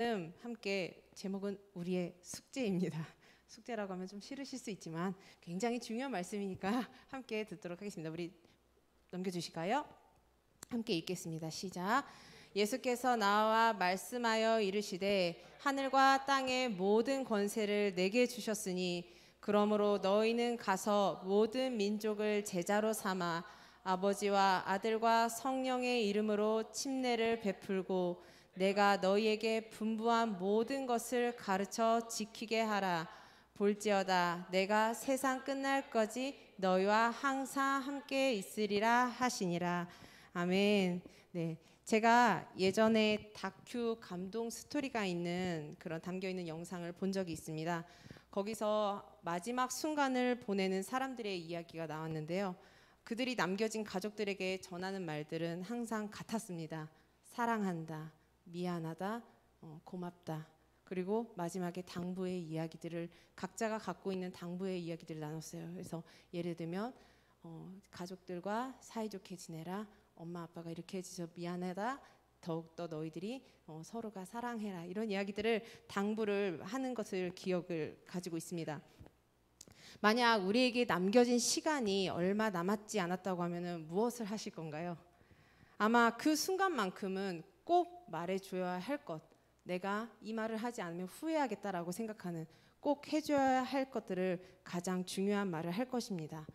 함께 제목은 우리의 숙제입니다. 숙제라고 하면 좀 싫으실 수 있지만 굉장히 중요한 말씀이니까 함께 듣도록 하겠습니다. 우리 넘겨주실까요? 함께 읽겠습니다. 시작. 예수께서 나와 말씀하여 이르시되 하늘과 땅의 모든 권세를 내게 주셨으니 그러므로 너희는 가서 모든 민족을 제자로 삼아 아버지와 아들과 성령의 이름으로 침례를 베풀고 내가 너희에게 분부한 모든 것을 가르쳐 지키게 하라. 볼지어다 내가 세상 끝날까지 너희와 항상 함께 있으리라 하시니라. 아멘. 네, 제가 예전에 다큐 감동 스토리가 있는 그런 담겨 있는 영상을 본 적이 있습니다. 거기서 마지막 순간을 보내는 사람들의 이야기가 나왔는데요. 그들이 남겨진 가족들에게 전하는 말들은 항상 같았습니다. 사랑한다, 미안하다, 고맙다. 그리고 마지막에 당부의 이야기들을 각자가 갖고 있는 당부의 이야기들을 나눴어요. 그래서 예를 들면 가족들과 사이좋게 지내라. 엄마 아빠가 이렇게 해주셔서 미안하다. 더욱더 너희들이 서로가 사랑해라. 이런 이야기들을 당부를 하는 것을 기억을 가지고 있습니다. 만약 우리에게 남겨진 시간이 얼마 남았지 않았다고 하면 무엇을 하실 건가요? 아마 그 순간만큼은 꼭 말해줘야 할 것, 내가 이 말을 하지 않으면 후회하겠다라고 생각하는 꼭 해줘야 할 것들을 가장 중요한 말을 할 것입니다.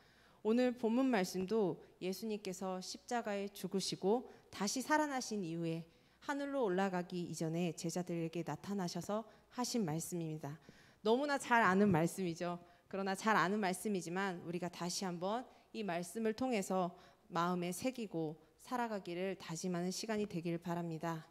오늘 본문 말씀도 예수님께서 십자가에 죽으시고 다시 살아나신 이후에 하늘로 올라가기 이전에 제자들에게 나타나셔서 하신 말씀입니다. 너무나 잘 아는 말씀이죠. 그러나 잘 아는 말씀이지만 우리가 다시 한번 이 말씀을 통해서 마음에 새기고 살아가기를 다짐하는 시간이 되길 바랍니다.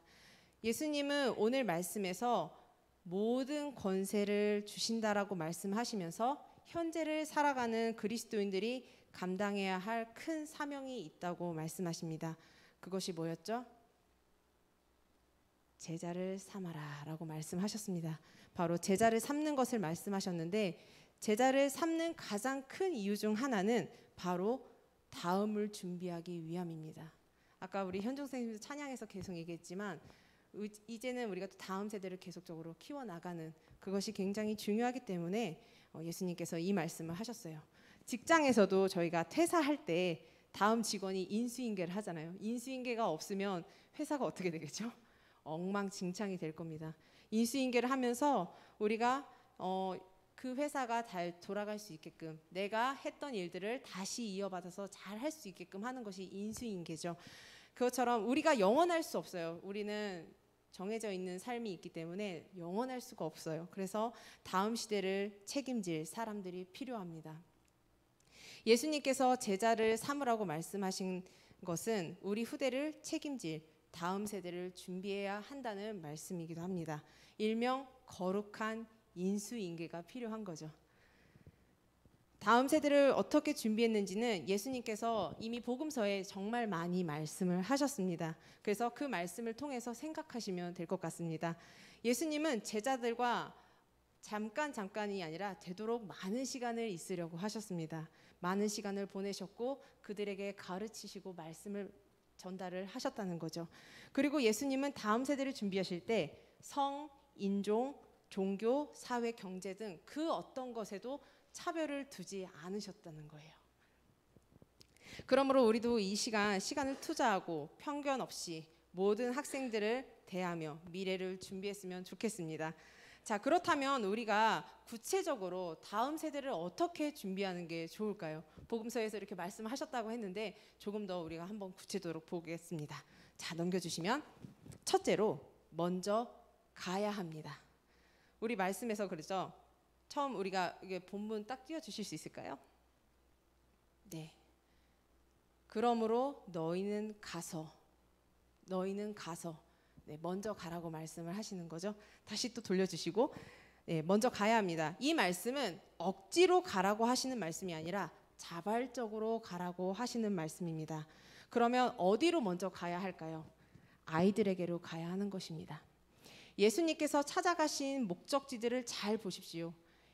예수님은 오늘 말씀에서 모든 권세를 주신다라고 말씀하시면서 현재를 살아가는 그리스도인들이 감당해야 할 큰 사명이 있다고 말씀하십니다. 그것이 뭐였죠? 제자를 삼아라 라고 말씀하셨습니다. 바로 제자를 삼는 것을 말씀하셨는데 제자를 삼는 가장 큰 이유 중 하나는 바로 다음을 준비하기 위함입니다. 아까 우리 현종 선생님도 찬양에서 계속 얘기했지만 이제는 우리가 또 다음 세대를 계속적으로 키워나가는 그것이 굉장히 중요하기 때문에 예수님께서 이 말씀을 하셨어요. 직장에서도 저희가 퇴사할 때 다음 직원이 인수인계를 하잖아요. 인수인계가 없으면 회사가 어떻게 되겠죠? 엉망진창이 될 겁니다. 인수인계를 하면서 우리가 그 회사가 잘 돌아갈 수 있게끔 내가 했던 일들을 다시 이어받아서 잘 할 수 있게끔 하는 것이 인수인계죠. 그것처럼 우리가 영원할 수 없어요. 우리는 정해져 있는 삶이 있기 때문에 영원할 수가 없어요. 그래서 다음 시대를 책임질 사람들이 필요합니다. 예수님께서 제자를 삼으라고 말씀하신 것은 우리 후대를 책임질 다음 세대를 준비해야 한다는 말씀이기도 합니다. 일명 거룩한 인수인계가 필요한 거죠. 다음 세대를 어떻게 준비했는지는 예수님께서 이미 복음서에 정말 많이 말씀을 하셨습니다. 그래서 그 말씀을 통해서 생각하시면 될 것 같습니다. 예수님은 제자들과 잠깐이 아니라 되도록 많은 시간을 있으려고 하셨습니다. 많은 시간을 보내셨고 그들에게 가르치시고 말씀을 전달을 하셨다는 거죠. 그리고 예수님은 다음 세대를 준비하실 때 성, 인종, 종교, 사회, 경제 등 그 어떤 것에도 차별을 두지 않으셨다는 거예요. 그러므로 우리도 이 시간을 투자하고 편견 없이 모든 학생들을 대하며 미래를 준비했으면 좋겠습니다. 자, 그렇다면 우리가 구체적으로 다음 세대를 어떻게 준비하는 게 좋을까요? 복음서에서 이렇게 말씀하셨다고 했는데 조금 더 우리가 한번 구체적으로 보겠습니다. 자, 넘겨주시면 첫째로 먼저 가야 합니다. 우리 말씀에서 그러죠. 처음 우리가 이게 본문 딱 띄워주실 수 있을까요? 네. 그러므로 너희는 가서 네, 먼저 가라고 말씀을 하시는 거죠. 다시 또 돌려주시고 네, 먼저 가야 합니다. 이 말씀은 억지로 가라고 하시는 말씀이 아니라 자발적으로 가라고 하시는 말씀입니다. 그러면 어디로 먼저 가야 할까요? 아이들에게로 가야 하는 것입니다. 예수님께서 찾아가신 목적지들을 잘 보십시오.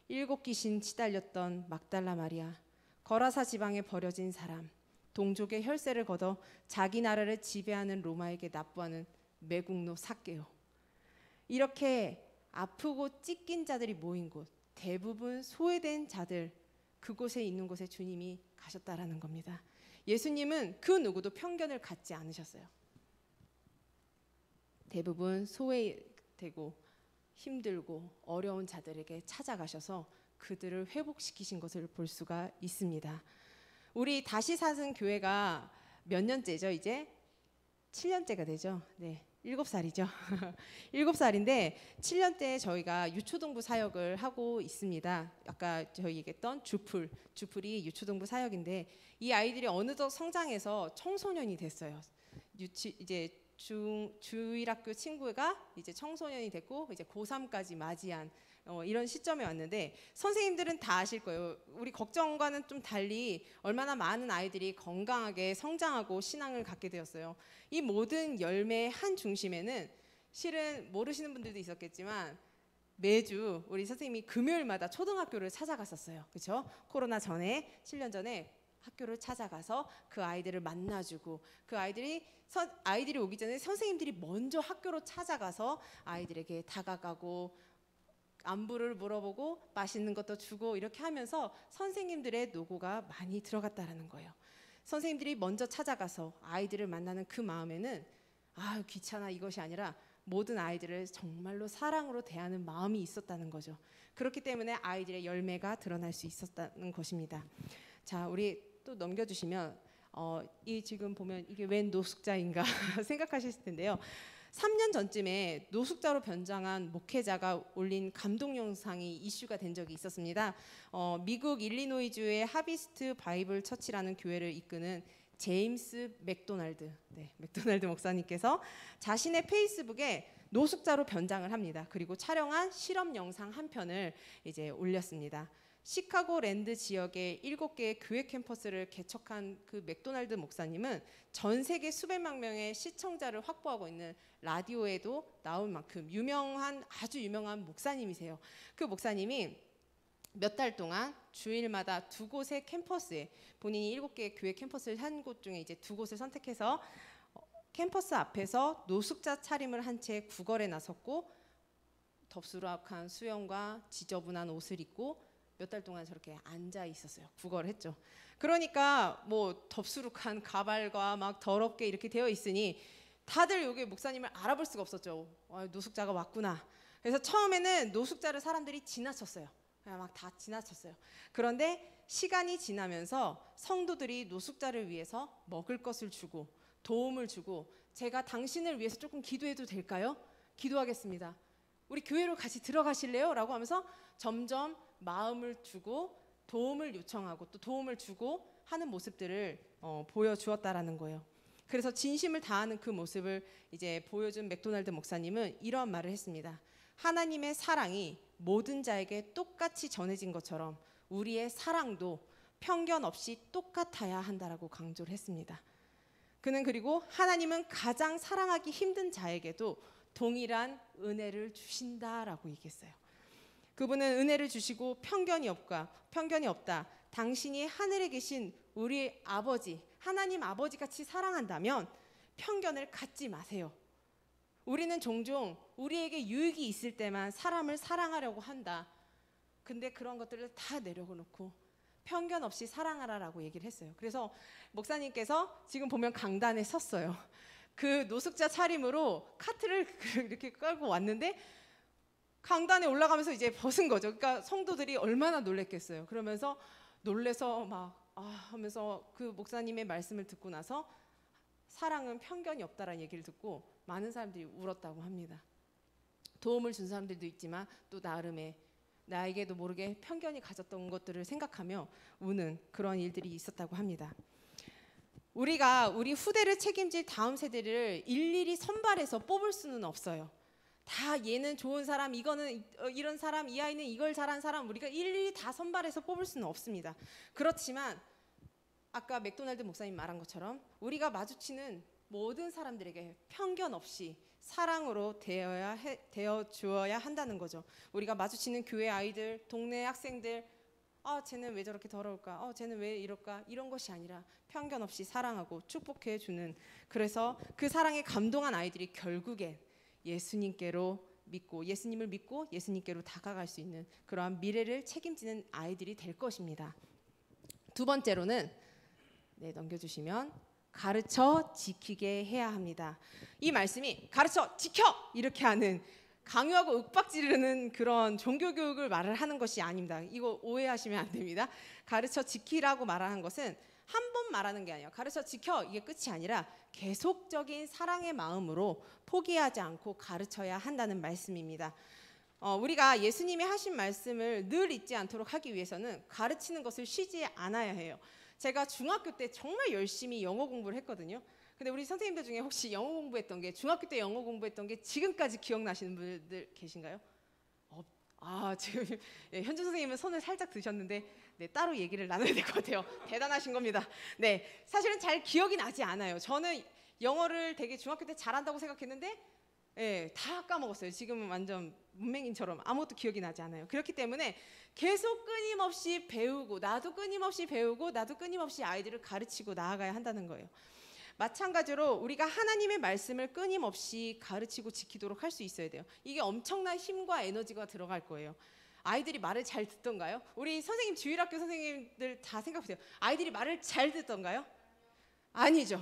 7 귀신 치달렸던 막달라 마리아, 거라사 지방에 버려진 사람, 동족의 혈세를 걷어 자기 나라를 지배하는 로마에게 납부하는 매국노 삭개오. 이렇게 아프고 찢긴 자들이 모인 곳, 대부분 소외된 자들, 그곳에 있는 곳에 주님이 가셨다라는 겁니다. 예수님은 그 누구도 편견을 갖지 않으셨어요. 대부분 소외되고 힘들고 어려운 자들에게 찾아가셔서 그들을 회복시키신 것을 볼 수가 있습니다. 우리 다시 사는 교회가 몇 년째죠? 이제 7년째가 되죠. 네, 7살이죠. 7살인데 7년째 저희가 유초동부 사역을 하고 있습니다. 아까 저희 얘기했던 주풀이 유초동부 사역인데 이 아이들이 어느덧 성장해서 청소년이 됐어요. 이제 주일학교 친구가 이제 청소년이 됐고 이제 고3까지 맞이한 이런 시점에 왔는데 선생님들은 다 아실 거예요. 우리 걱정과는 좀 달리 얼마나 많은 아이들이 건강하게 성장하고 신앙을 갖게 되었어요. 이 모든 열매의 한 중심에는 실은 모르시는 분들도 있었겠지만 매주 우리 선생님이 금요일마다 초등학교를 찾아갔었어요. 그렇죠? 코로나 전에 7년 전에 학교를 찾아가서 그 아이들을 만나주고 그 아이들이 오기 전에 선생님들이 먼저 학교로 찾아가서 아이들에게 다가가고 안부를 물어보고 맛있는 것도 주고 이렇게 하면서 선생님들의 노고가 많이 들어갔다라는 거예요. 선생님들이 먼저 찾아가서 아이들을 만나는 그 마음에는 아유 귀찮아 이것이 아니라 모든 아이들을 정말로 사랑으로 대하는 마음이 있었다는 거죠. 그렇기 때문에 아이들의 열매가 드러날 수 있었다는 것입니다. 자, 우리 또 넘겨주시면 이 지금 보면 이게 웬 노숙자인가 생각하실 텐데요. 3년 전쯤에 노숙자로 변장한 목회자가 올린 감동 영상이 이슈가 된 적이 있었습니다. 미국 일리노이주의 하비스트 바이블 처치라는 교회를 이끄는 제임스 맥도날드 목사님께서 자신의 페이스북에 노숙자로 변장을 합니다. 그리고 촬영한 실험 영상 한 편을 이제 올렸습니다. 시카고 랜드 지역의 7개의 교회 캠퍼스를 개척한 그 맥도날드 목사님은 전 세계 수백만 명의 시청자를 확보하고 있는 라디오에도 나올 만큼 아주 유명한 목사님이세요. 그 목사님이 몇 달 동안 주일마다 2곳의 캠퍼스에 본인이 7개의 교회 캠퍼스를 한 곳 중에 이제 2곳을 선택해서 캠퍼스 앞에서 노숙자 차림을 한 채 구걸에 나섰고 덥수룩한 수영과 지저분한 옷을 입고 몇 달 동안 저렇게 앉아 있었어요. 구걸을 했죠. 그러니까 뭐 덥수룩한 가발과 막 더럽게 이렇게 되어 있으니 다들 여기 목사님을 알아볼 수가 없었죠. 노숙자가 왔구나. 그래서 처음에는 노숙자를 사람들이 지나쳤어요. 그냥 막 다 지나쳤어요. 그런데 시간이 지나면서 성도들이 노숙자를 위해서 먹을 것을 주고 도움을 주고 제가 당신을 위해서 조금 기도해도 될까요? 기도하겠습니다. 우리 교회로 같이 들어가실래요? 라고 하면서 점점 마음을 주고 도움을 요청하고 또 도움을 주고 하는 모습들을 보여주었다라는 거예요. 그래서 진심을 다하는 그 모습을 이제 보여준 맥도날드 목사님은 이런 말을 했습니다. 하나님의 사랑이 모든 자에게 똑같이 전해진 것처럼 우리의 사랑도 편견 없이 똑같아야 한다라고 강조를 했습니다. 그는 그리고 하나님은 가장 사랑하기 힘든 자에게도 동일한 은혜를 주신다라고 얘기했어요. 그분은 은혜를 주시고 편견이 없다. 당신이 하늘에 계신 우리 아버지, 하나님 아버지 같이 사랑한다면 편견을 갖지 마세요. 우리는 종종 우리에게 유익이 있을 때만 사람을 사랑하려고 한다. 근데 그런 것들을 다 내려놓고 편견 없이 사랑하라라고 얘기를 했어요. 그래서 목사님께서 지금 보면 강단에 섰어요. 그 노숙자 차림으로 카트를 이렇게 끌고 왔는데 강단에 올라가면서 이제 벗은 거죠. 그러니까 성도들이 얼마나 놀랬겠어요. 그러면서 놀래서 막 하면서 그 목사님의 말씀을 듣고 나서 사랑은 편견이 없다라는 얘기를 듣고 많은 사람들이 울었다고 합니다. 도움을 준 사람들도 있지만 또 나름의 나에게도 모르게 편견이 가졌던 것들을 생각하며 우는 그런 일들이 있었다고 합니다. 우리가 우리 후대를 책임질 다음 세대를 일일이 선발해서 뽑을 수는 없어요. 다 얘는 좋은 사람, 이거는 이런 사람, 이 아이는 이걸 잘한 사람, 우리가 일일이 다 선발해서 뽑을 수는 없습니다. 그렇지만 아까 맥도날드 목사님 말한 것처럼 우리가 마주치는 모든 사람들에게 편견 없이 사랑으로 대어 주어야 한다는 거죠. 우리가 마주치는 교회 아이들, 동네 학생들, 쟤는 왜 저렇게 더러울까? 쟤는 왜 이럴까? 이런 것이 아니라 편견 없이 사랑하고 축복해 주는, 그래서 그 사랑에 감동한 아이들이 결국엔 예수님께로 믿고 예수님을 믿고 예수님께로 다가갈 수 있는 그러한 미래를 책임지는 아이들이 될 것입니다. 두 번째로는 넘겨주시면 가르쳐 지키게 해야 합니다. 이 말씀이 가르쳐 지켜 이렇게 하는 강요하고 윽박지르는 그런 종교교육을 말을 하는 것이 아닙니다. 이거 오해하시면 안 됩니다. 가르쳐 지키라고 말하는 것은 한 번 말하는 게 아니에요. 가르쳐 지켜 이게 끝이 아니라 계속적인 사랑의 마음으로 포기하지 않고 가르쳐야 한다는 말씀입니다. 우리가 예수님이 하신 말씀을 늘 잊지 않도록 하기 위해서는 가르치는 것을 쉬지 않아야 해요. 제가 중학교 때 정말 열심히 영어 공부를 했거든요. 근데 우리 선생님들 중에 혹시 영어 공부했던 게 중학교 때 영어 공부했던 게 지금까지 기억나시는 분들 계신가요? 지금 현주 선생님은 손을 살짝 드셨는데 따로 얘기를 나눠야 될 것 같아요. 대단하신 겁니다. 사실은 잘 기억이 나지 않아요. 저는 영어를 되게 중학교 때 잘한다고 생각했는데 다 까먹었어요. 지금은 완전 문맹인처럼 아무것도 기억이 나지 않아요. 그렇기 때문에 계속 끊임없이 배우고 나도 끊임없이 배우고 나도 끊임없이 아이들을 가르치고 나아가야 한다는 거예요. 마찬가지로 우리가 하나님의 말씀을 끊임없이 가르치고 지키도록 할 수 있어야 돼요. 이게 엄청난 힘과 에너지가 들어갈 거예요. 아이들이 말을 잘 듣던가요? 우리 선생님 주일학교 선생님들 다 생각해보세요. 아이들이 말을 잘 듣던가요? 아니죠.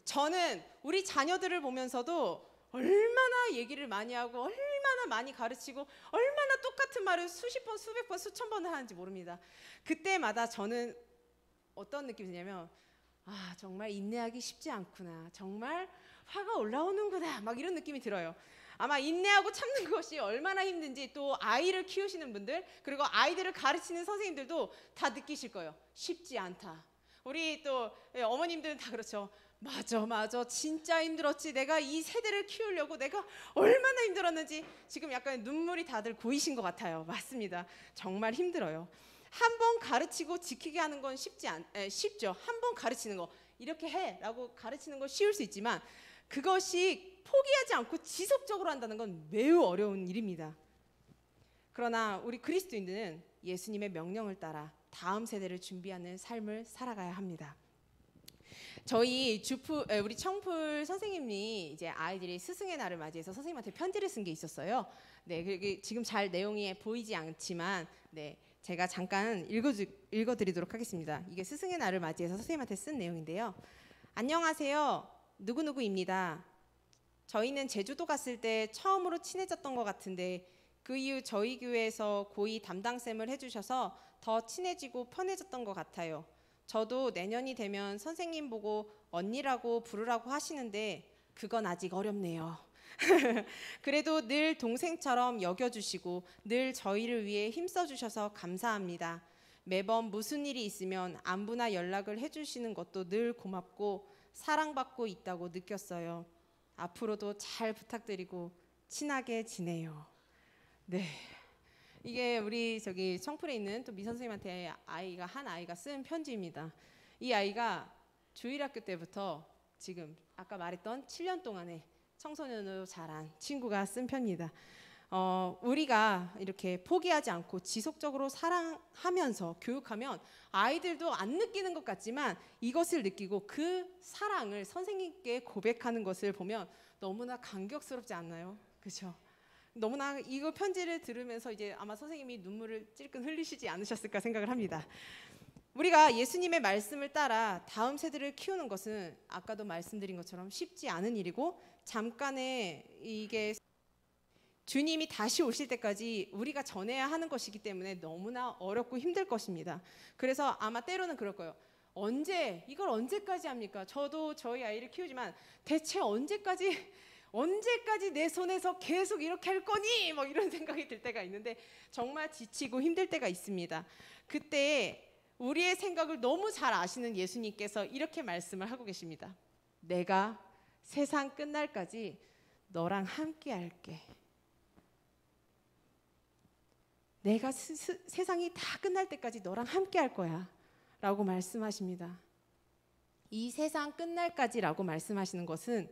저는 우리 자녀들을 보면서도 얼마나 얘기를 많이 하고 얼마나 많이 가르치고 얼마나 똑같은 말을 수십 번, 수백 번, 수천 번을 하는지 모릅니다. 그때마다 저는 어떤 느낌이 드냐면 정말 인내하기 쉽지 않구나. 정말 화가 올라오는구나. 막 이런 느낌이 들어요. 아마 인내하고 참는 것이 얼마나 힘든지 또 아이를 키우시는 분들 그리고 아이들을 가르치는 선생님들도 다 느끼실 거예요. 쉽지 않다. 우리 또 어머님들은 다 그렇죠. 맞아 진짜 힘들었지. 내가 이 세대를 키우려고 내가 얼마나 힘들었는지 지금 약간 눈물이 다들 고이신 것 같아요. 맞습니다. 정말 힘들어요. 한 번 가르치고 지키게 하는 건 쉽죠. 한 번 가르치는 거 이렇게 해라고 가르치는 건 쉬울 수 있지만 그것이 포기하지 않고 지속적으로 한다는 건 매우 어려운 일입니다. 그러나 우리 그리스도인들은 예수님의 명령을 따라 다음 세대를 준비하는 삶을 살아가야 합니다. 저희 우리 청풀 선생님이 이제 아이들이 스승의 날을 맞이해서 선생님한테 편지를 쓴 게 있었어요. 그게 지금 잘 내용이 보이지 않지만 제가 잠깐 읽어드리도록 하겠습니다. 이게 스승의 날을 맞이해서 선생님한테 쓴 내용인데요. 안녕하세요. 누구누구입니다. 저희는 제주도 갔을 때 처음으로 친해졌던 것 같은데 그 이후 저희 교회에서 고이 담당쌤을 해주셔서 더 친해지고 편해졌던 것 같아요. 저도 내년이 되면 선생님 보고 언니라고 부르라고 하시는데 그건 아직 어렵네요. 그래도 늘 동생처럼 여겨주시고 늘 저희를 위해 힘써주셔서 감사합니다. 매번 무슨 일이 있으면 안부나 연락을 해주시는 것도 늘 고맙고 사랑받고 있다고 느꼈어요. 앞으로도 잘 부탁드리고 친하게 지내요. 이게 우리 청풀에 있는 또 미 선생님한테 한 아이가 쓴 편지입니다. 이 아이가 주일학교 때부터 지금 아까 말했던 7년 동안에 청소년으로 자란 친구가 쓴 편입니다. 우리가 이렇게 포기하지 않고 지속적으로 사랑하면서 교육하면 아이들도 안 느끼는 것 같지만 이것을 느끼고 그 사랑을 선생님께 고백하는 것을 보면 너무나 감격스럽지 않나요? 그렇죠? 너무나 이거 편지를 들으면서 이제 아마 선생님이 눈물을 찔끔 흘리시지 않으셨을까 생각을 합니다. 우리가 예수님의 말씀을 따라 다음 세대를 키우는 것은 아까도 말씀드린 것처럼 쉽지 않은 일이고 잠깐의 이게 주님이 다시 오실 때까지 우리가 전해야 하는 것이기 때문에 너무나 어렵고 힘들 것입니다. 그래서 아마 때로는 그럴 거예요. 이걸 언제까지 합니까? 저도 저희 아이를 키우지만 대체 언제까지 내 손에서 계속 이렇게 할 거니? 뭐 이런 생각이 들 때가 있는데 정말 지치고 힘들 때가 있습니다. 그때 우리의 생각을 너무 잘 아시는 예수님께서 이렇게 말씀을 하고 계십니다. 내가 세상 끝날까지 너랑 함께 할게. 내가 세상이 다 끝날 때까지 너랑 함께 할 거야 라고 말씀하십니다. 이 세상 끝날까지라고 말씀하시는 것은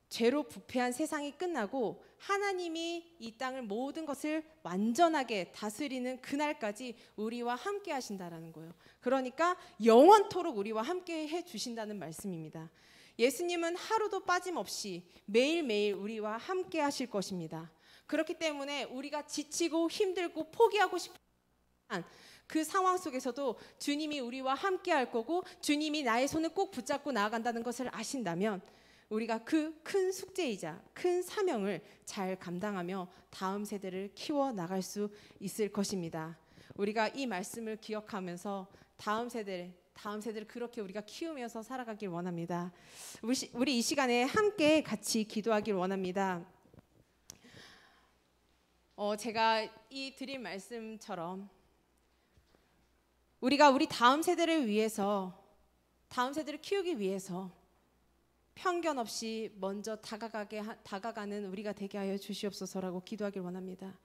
죄로 부패한 세상이 끝나고 하나님이 이 땅을 모든 것을 완전하게 다스리는 그날까지 우리와 함께 하신다라는 거예요. 그러니까 영원토록 우리와 함께 해주신다는 말씀입니다. 예수님은 하루도 빠짐없이 매일매일 우리와 함께 하실 것입니다. 그렇기 때문에 우리가 지치고 힘들고 포기하고 싶은 그 상황 속에서도 주님이 우리와 함께 할 거고 주님이 나의 손을 꼭 붙잡고 나아간다는 것을 아신다면 우리가 그 큰 숙제이자 큰 사명을 잘 감당하며 다음 세대를 키워 나갈 수 있을 것입니다. 우리가 이 말씀을 기억하면서 다음 세대를 그렇게 우리가 키우면서 살아가길 원합니다. 우리 이 시간에 함께 같이 기도하길 원합니다. 제가 이 드린 말씀처럼 우리가 우리 다음 세대를 위해서, 다음 세대를 키우기 위해서 편견 없이 먼저 다가가는 우리가 되게 하여 주시옵소서라고 기도하길 원합니다.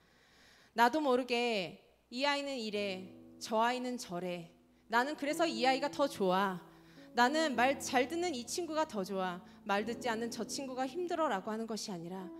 나도 모르게 이 아이는 이래, 저 아이는 저래, 나는 그래서 이 아이가 더 좋아, 나는 말 잘 듣는 이 친구가 더 좋아, 말 듣지 않는 저 친구가 힘들어라고 하는 것이 아니라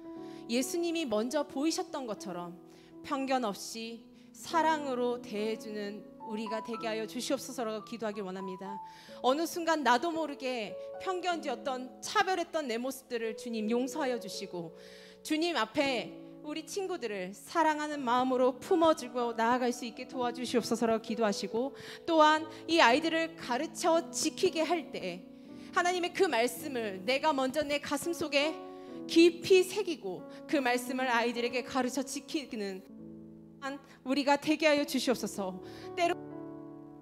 예수님이 먼저 보이셨던 것처럼 편견 없이 사랑으로 대해주는 우리가 되게 하여 주시옵소서라고 기도하길 원합니다. 어느 순간 나도 모르게 편견지었던 차별했던 내 모습들을 주님 용서하여 주시고 주님 앞에 우리 친구들을 사랑하는 마음으로 품어주고 나아갈 수 있게 도와주시옵소서라고 기도하시고 또한 이 아이들을 가르쳐 지키게 할 때 하나님의 그 말씀을 내가 먼저 내 가슴 속에 깊이 새기고 그 말씀을 아이들에게 가르쳐 지키는 우리가 되게 하여 주시옵소서. 때로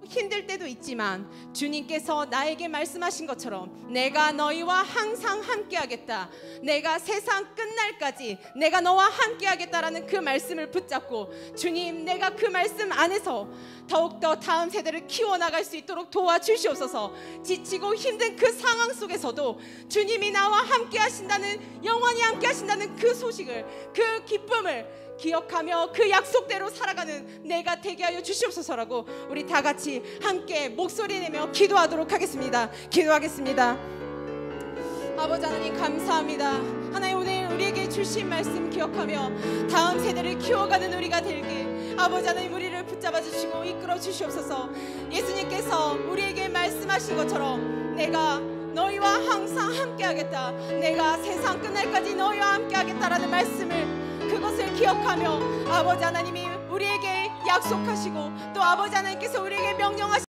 힘들 때도 있지만 주님께서 나에게 말씀하신 것처럼 내가 너희와 항상 함께하겠다, 내가 세상 끝날까지 내가 너와 함께하겠다라는 그 말씀을 붙잡고 주님, 내가 그 말씀 안에서 더욱더 다음 세대를 키워나갈 수 있도록 도와주시옵소서. 지치고 힘든 그 상황 속에서도 주님이 나와 함께하신다는, 영원히 함께하신다는 그 소식을, 그 기쁨을 기억하며 그 약속대로 살아가는 내가 되게 하여 주시옵소서라고 우리 다 같이 함께 목소리 내며 기도하도록 하겠습니다. 기도하겠습니다. 아버지 하나님 감사합니다. 하나님 오늘 우리에게 주신 말씀 기억하며 다음 세대를 키워가는 우리가 되게 아버지 하나님 우리를 붙잡아 주시고 이끌어 주시옵소서. 예수님께서 우리에게 말씀하신 것처럼 내가 너희와 항상 함께하겠다, 내가 세상 끝날까지 너희와 함께하겠다라는 말씀을, 그것을 기억하며 아버지 하나님이 우리에게 약속하시고 또 아버지 하나님께서 우리에게 명령하시고